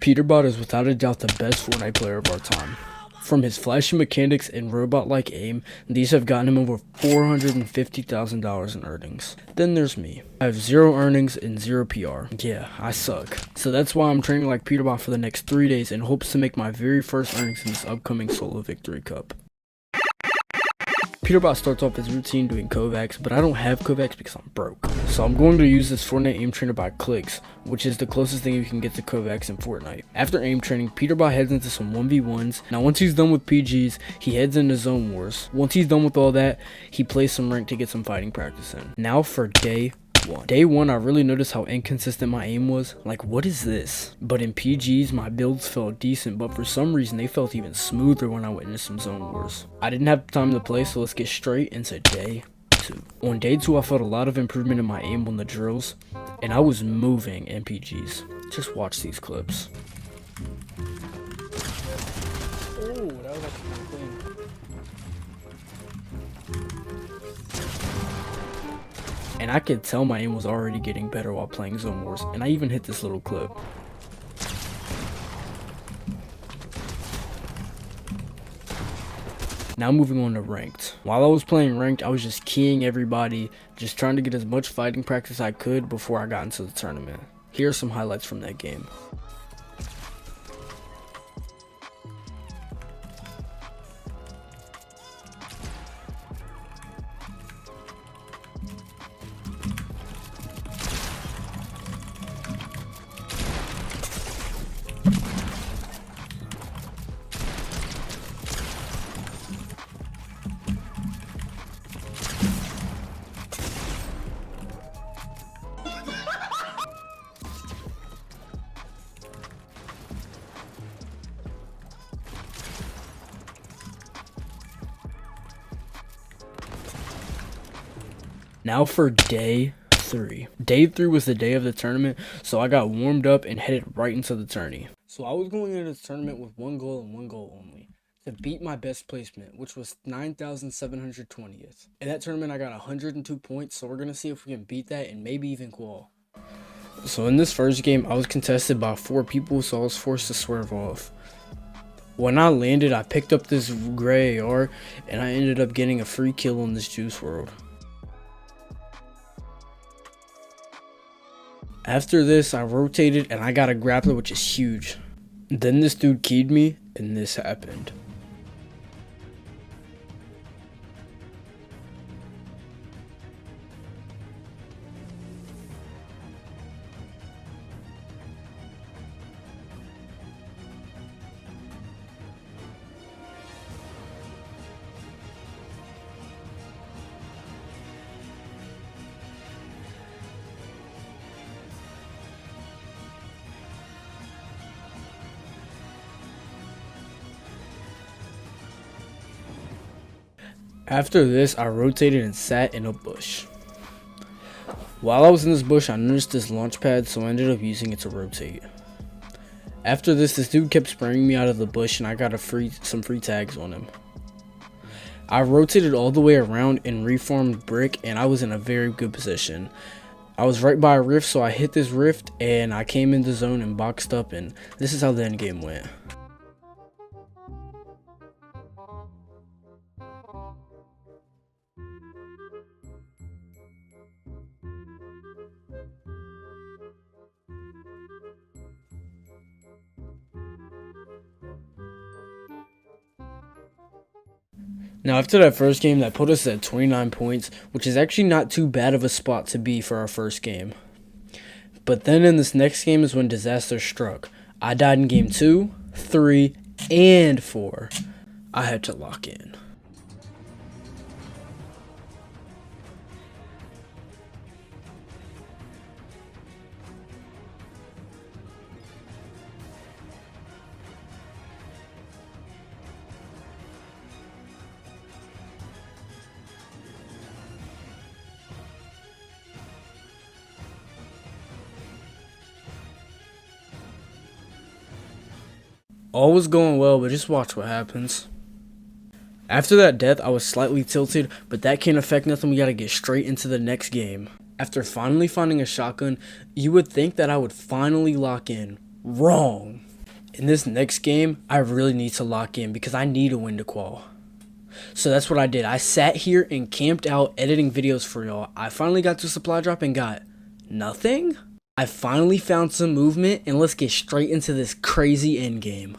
Peterbot is without a doubt the best Fortnite player of our time. From his flashy mechanics and robot-like aim, these have gotten him over $450,000 in earnings. Then there's me. I have 0 earnings and 0 PR. Yeah, I suck. So that's why I'm training like Peterbot for the next 3 days in hopes to make my very first earnings in this upcoming solo victory cup. Peterbot starts off his routine doing Kovacs, but I don't have Kovacs because I'm broke. So I'm going to use this Fortnite aim trainer by clicks, which is the closest thing you can get to Kovacs in Fortnite. After aim training, Peterbot heads into some 1v1s. Now once he's done with PGs, he heads into zone wars. Once he's done with all that, he plays some rank to get some fighting practice in. Now for day 1. Day 1, I really noticed how inconsistent my aim was. Like, what is this? But in PGs, my builds felt decent, but for some reason, they felt even smoother when I went into some zone wars. I didn't have time to play, so let's get straight into day 2. On day 2, I felt a lot of improvement in my aim on the drills, and I was moving in PGs. Just watch these clips. Oh, that was actually clean. And I could tell my aim was already getting better while playing Zone Wars, and I even hit this little clip. Now moving on to ranked. While I was playing ranked, I was just keying everybody, just trying to get as much fighting practice I could before I got into the tournament. Here are some highlights from that game. Now for day 3. Day 3 was the day of the tournament, so I got warmed up and headed right into the tourney. So I was going into this tournament with one goal and one goal only. To beat my best placement, which was 9,720th. In that tournament, I got 102 points, so we're going to see if we can beat that and maybe even qual. So in this first game, I was contested by 4 people, so I was forced to swerve off. When I landed, I picked up this gray AR, and I ended up getting a free kill on this Juice World. After this, I rotated and I got a grappler, which is huge. Then this dude keyed me and this happened. After this, I rotated and sat in a bush. While I was in this bush, I noticed this launch pad, so I ended up using it to rotate. After this dude kept spraying me out of the bush, and I got some free tags on him. I rotated all the way around and reformed brick, and I was in a very good position. I was right by a rift, so I hit this rift, and I came into zone and boxed up, and this is how the end game went. Now after that first game, that put us at 29 points, which is actually not too bad of a spot to be for our first game. But then in this next game is when disaster struck. I died in game 2, 3, and 4. I had to lock in. All was going well, but just watch what happens. After that death, I was slightly tilted, but that can't affect nothing. We gotta get straight into the next game. After finally finding a shotgun, you would think that I would finally lock in. Wrong. In this next game, I really need to lock in because I need a win to qual. So that's what I did. I sat here and camped out editing videos for y'all. I finally got to supply drop and got nothing. I finally found some movement, and let's get straight into this crazy end game.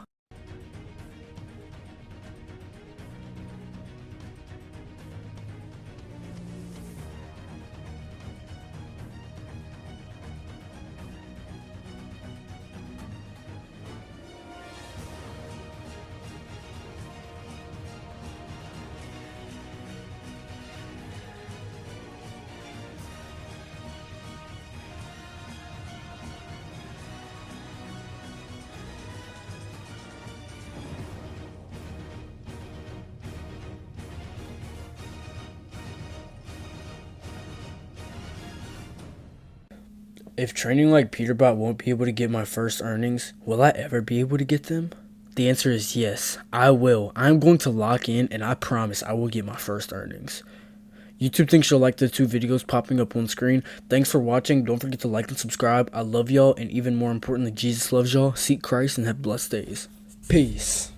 If training like Peterbot won't be able to get my first earnings, will I ever be able to get them? The answer is yes, I will. I'm going to lock in, and I promise I will get my first earnings. YouTube thinks you'll like the 2 videos popping up on screen. Thanks for watching. Don't forget to like and subscribe. I love y'all, and even more importantly, Jesus loves y'all. Seek Christ and have blessed days. Peace.